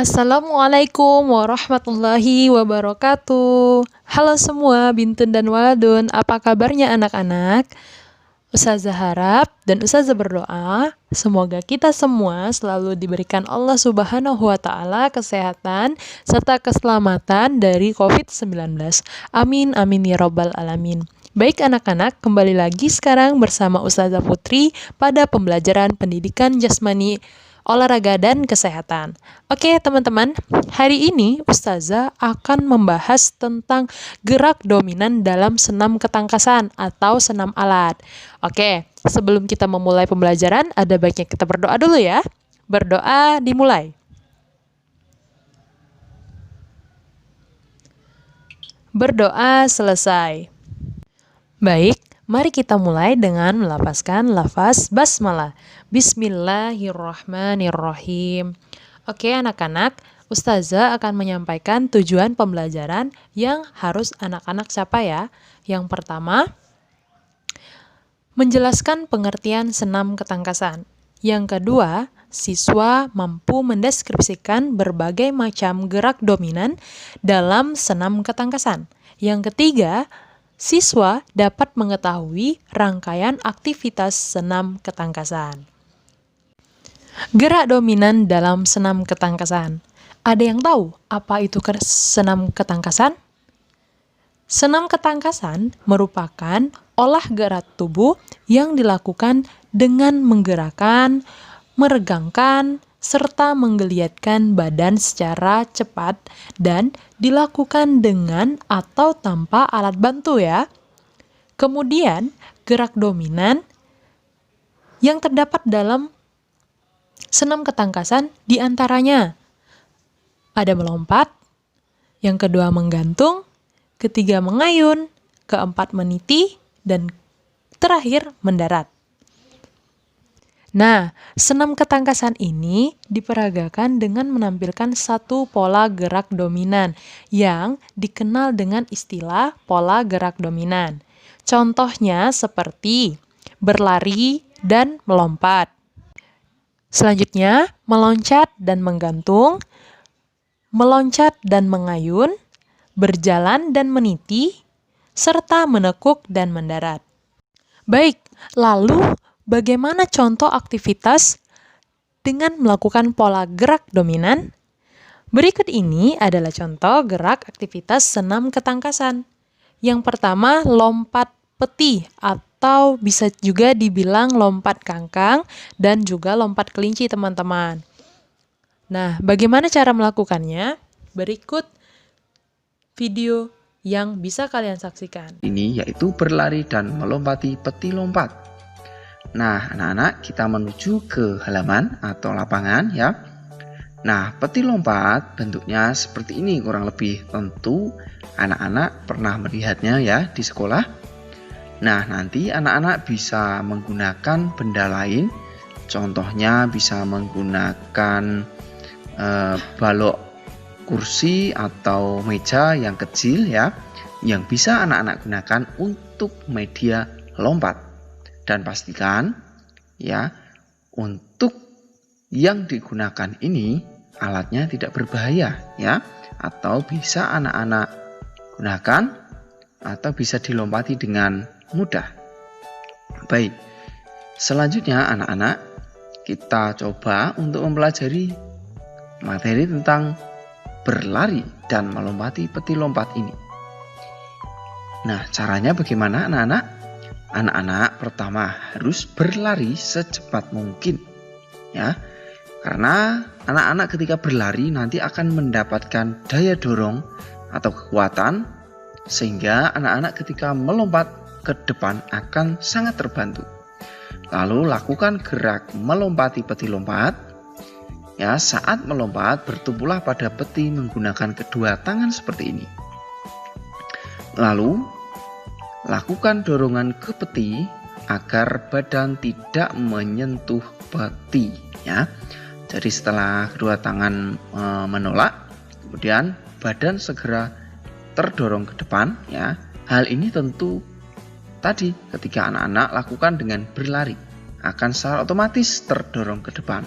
Assalamualaikum warahmatullahi wabarakatuh. Halo semua bintun dan waladun, apa kabarnya anak-anak? Ustazah harap dan Ustazah berdoa semoga kita semua selalu diberikan Allah Subhanahu wa taala kesehatan serta keselamatan dari COVID-19. Amin amin ya rabbal alamin. Baik anak-anak, kembali lagi sekarang bersama Ustazah Putri pada pembelajaran pendidikan jasmani, olahraga dan kesehatan. Oke teman-teman, hari ini Ustazah akan membahas tentang gerak dominan dalam senam ketangkasan atau senam alat. Oke, sebelum kita memulai pembelajaran, ada baiknya kita berdoa dulu ya. Berdoa dimulai. Berdoa selesai. Baik, mari kita mulai dengan melafazkan lafaz basmalah. Bismillahirrahmanirrahim. Oke anak-anak, Ustazah akan menyampaikan tujuan pembelajaran yang harus anak-anak capai ya. Yang pertama, menjelaskan pengertian senam ketangkasan. Yang kedua, siswa mampu mendeskripsikan berbagai macam gerak dominan dalam senam ketangkasan. Yang ketiga, siswa dapat mengetahui rangkaian aktivitas senam ketangkasan. Gerak dominan dalam senam ketangkasan. Ada yang tahu apa itu senam ketangkasan? Senam ketangkasan merupakan olah gerak tubuh yang dilakukan dengan menggerakkan, meregangkan, serta menggeliatkan badan secara cepat dan dilakukan dengan atau tanpa alat bantu ya. Kemudian, gerak dominan yang terdapat dalam senam ketangkasan diantaranya ada melompat, yang kedua menggantung, ketiga mengayun, keempat meniti, dan terakhir mendarat. Nah, senam ketangkasan ini diperagakan dengan menampilkan satu pola gerak dominan yang dikenal dengan istilah pola gerak dominan. Contohnya seperti berlari dan melompat. Selanjutnya, meloncat dan menggantung, meloncat dan mengayun, berjalan dan meniti, serta menekuk dan mendarat. Baik, lalu bagaimana contoh aktivitas dengan melakukan pola gerak dominan? Berikut ini adalah contoh gerak aktivitas senam ketangkasan. Yang pertama, lompat peti atau bisa juga dibilang lompat kangkang dan juga lompat kelinci teman-teman. Nah, bagaimana cara melakukannya? Berikut video yang bisa kalian saksikan. Ini yaitu berlari dan melompati peti lompat. Nah, anak-anak, kita menuju ke halaman atau lapangan ya. Nah, peti lompat bentuknya seperti ini kurang lebih. Tentu anak-anak pernah melihatnya ya di sekolah. Nah, nanti anak-anak bisa menggunakan benda lain. Contohnya bisa menggunakan balok kursi atau meja yang kecil ya, yang bisa anak-anak gunakan untuk media lompat. Dan pastikan ya, untuk yang digunakan ini alatnya tidak berbahaya ya, atau bisa anak-anak gunakan atau bisa dilompati dengan mudah. Baik, selanjutnya anak-anak, kita coba untuk mempelajari materi tentang berlari dan melompati peti lompat ini. Nah, caranya bagaimana anak-anak? Anak-anak pertama harus berlari secepat mungkin ya, karena anak-anak ketika berlari nanti akan mendapatkan daya dorong atau kekuatan, sehingga anak-anak ketika melompat ke depan akan sangat terbantu. Lalu lakukan gerak melompati peti lompat ya. Saat melompat, bertumpulah pada peti menggunakan kedua tangan seperti ini. Lalu lakukan dorongan ke peti agar badan tidak menyentuh peti ya. Jadi setelah kedua tangan menolak, kemudian badan segera terdorong ke depan ya. Hal ini tentu tadi ketika anak-anak lakukan dengan berlari akan secara otomatis terdorong ke depan.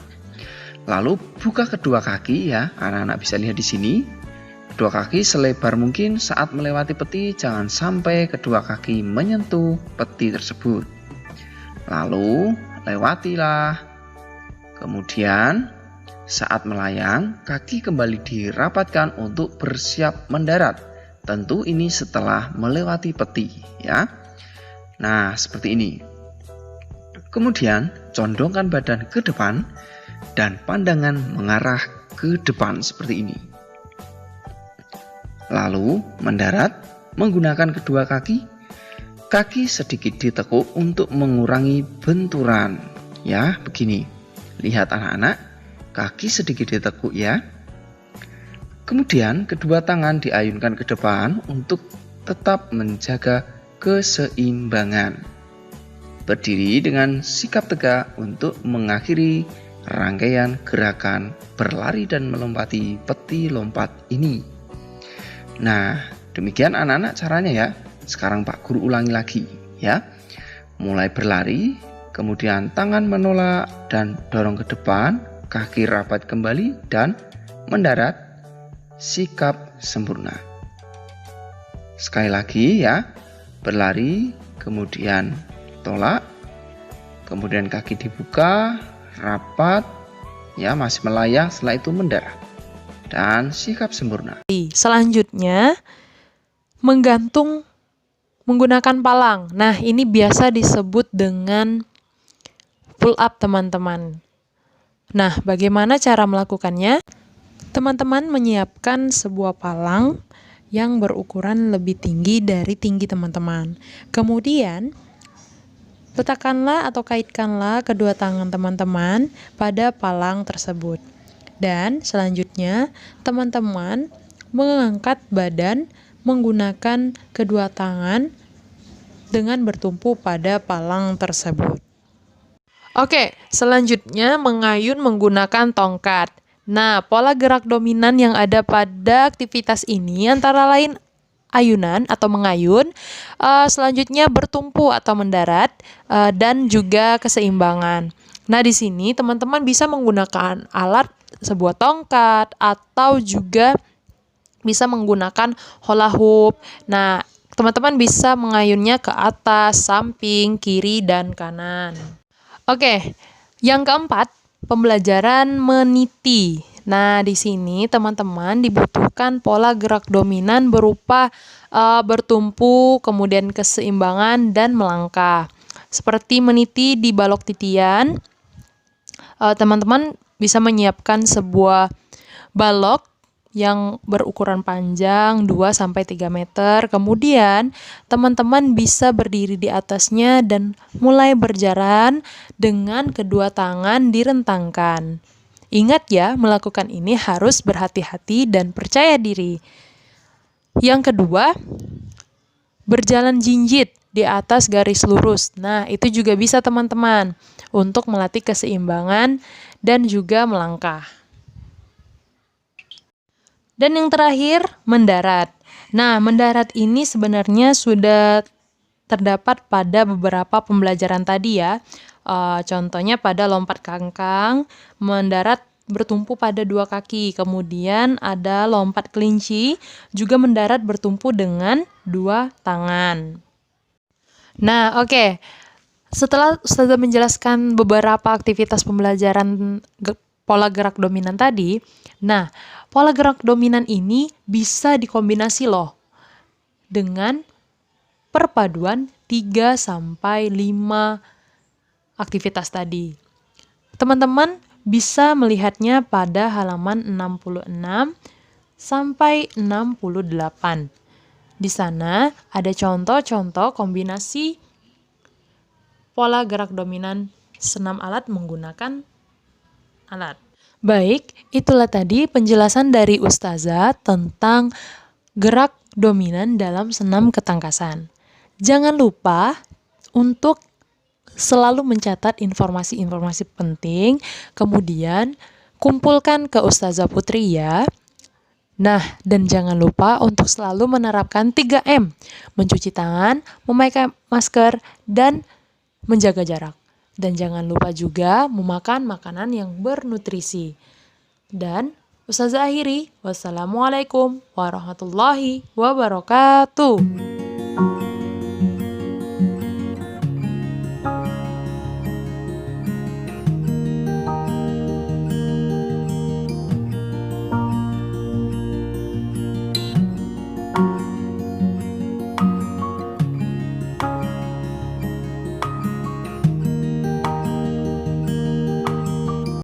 Lalu buka kedua kaki ya, anak-anak bisa lihat di sini. Kedua kaki selebar mungkin. Saat melewati peti, jangan sampai kedua kaki menyentuh peti tersebut. Lalu lewatilah. Kemudian saat melayang, kaki kembali dirapatkan untuk bersiap mendarat. Tentu ini setelah melewati peti ya. Nah, seperti ini. Kemudian condongkan badan ke depan dan pandangan mengarah ke depan seperti ini. Lalu mendarat menggunakan kedua kaki. Kaki sedikit ditekuk untuk mengurangi benturan. Ya, begini. Lihat anak-anak, kaki sedikit ditekuk ya. Kemudian kedua tangan diayunkan ke depan untuk tetap menjaga keseimbangan. Berdiri dengan sikap tegak untuk mengakhiri rangkaian gerakan berlari dan melompati peti lompat ini. Nah, demikian anak-anak caranya ya. Sekarang Pak Guru ulangi lagi ya. Mulai berlari, kemudian tangan menolak dan dorong ke depan, kaki rapat kembali dan mendarat, sikap sempurna. Sekali lagi ya, berlari, kemudian tolak, kemudian kaki dibuka, rapat, ya masih melayang, setelah itu mendarat. Dan sikap sempurna. Selanjutnya, menggantung menggunakan palang. Nah, ini biasa disebut dengan pull up, teman-teman. Nah, bagaimana cara melakukannya? Teman-teman menyiapkan sebuah palang yang berukuran lebih tinggi dari tinggi teman-teman. Kemudian, letakkanlah atau kaitkanlah kedua tangan teman-teman pada palang tersebut. Dan selanjutnya, teman-teman mengangkat badan menggunakan kedua tangan dengan bertumpu pada palang tersebut. Oke, selanjutnya mengayun menggunakan tongkat. Nah, pola gerak dominan yang ada pada aktivitas ini antara lain ayunan atau mengayun, selanjutnya bertumpu atau mendarat, dan juga keseimbangan. Nah, di sini teman-teman bisa menggunakan alat sebuah tongkat atau juga bisa menggunakan hula hoop. Nah, teman-teman bisa mengayunnya ke atas, samping, kiri, dan kanan. Oke, yang keempat, pembelajaran meniti. Nah, di sini teman-teman dibutuhkan pola gerak dominan berupa bertumpu, kemudian keseimbangan, dan melangkah. Seperti meniti di balok titian, teman-teman bisa menyiapkan sebuah balok yang berukuran panjang 2-3 meter. Kemudian, teman-teman bisa berdiri di atasnya dan mulai berjalan dengan kedua tangan direntangkan. Ingat ya, melakukan ini harus berhati-hati dan percaya diri. Yang kedua, berjalan jinjit di atas garis lurus. Nah, itu juga bisa teman-teman untuk melatih keseimbangan dan juga melangkah. Dan yang terakhir, mendarat. Nah, mendarat ini sebenarnya sudah terdapat pada beberapa pembelajaran tadi ya. Contohnya pada lompat kangkang, mendarat bertumpu pada dua kaki. Kemudian ada lompat kelinci, juga mendarat bertumpu dengan dua tangan. Nah, oke. Setelah Ustazah menjelaskan beberapa aktivitas pembelajaran pola gerak dominan tadi, nah, pola gerak dominan ini bisa dikombinasi loh dengan perpaduan 3-5 aktivitas tadi. Teman-teman bisa melihatnya pada halaman 66 sampai 68. Di sana ada contoh-contoh kombinasi pola gerak dominan senam alat menggunakan alat. Baik, itulah tadi penjelasan dari Ustazah tentang gerak dominan dalam senam ketangkasan. Jangan lupa untuk selalu mencatat informasi-informasi penting, kemudian kumpulkan ke Ustazah Putri ya. Nah, dan jangan lupa untuk selalu menerapkan 3M, mencuci tangan, memakai masker, dan menjaga jarak. Dan jangan lupa juga memakan makanan yang bernutrisi. Dan Ustazah akhiri, wassalamualaikum warahmatullahi wabarakatuh.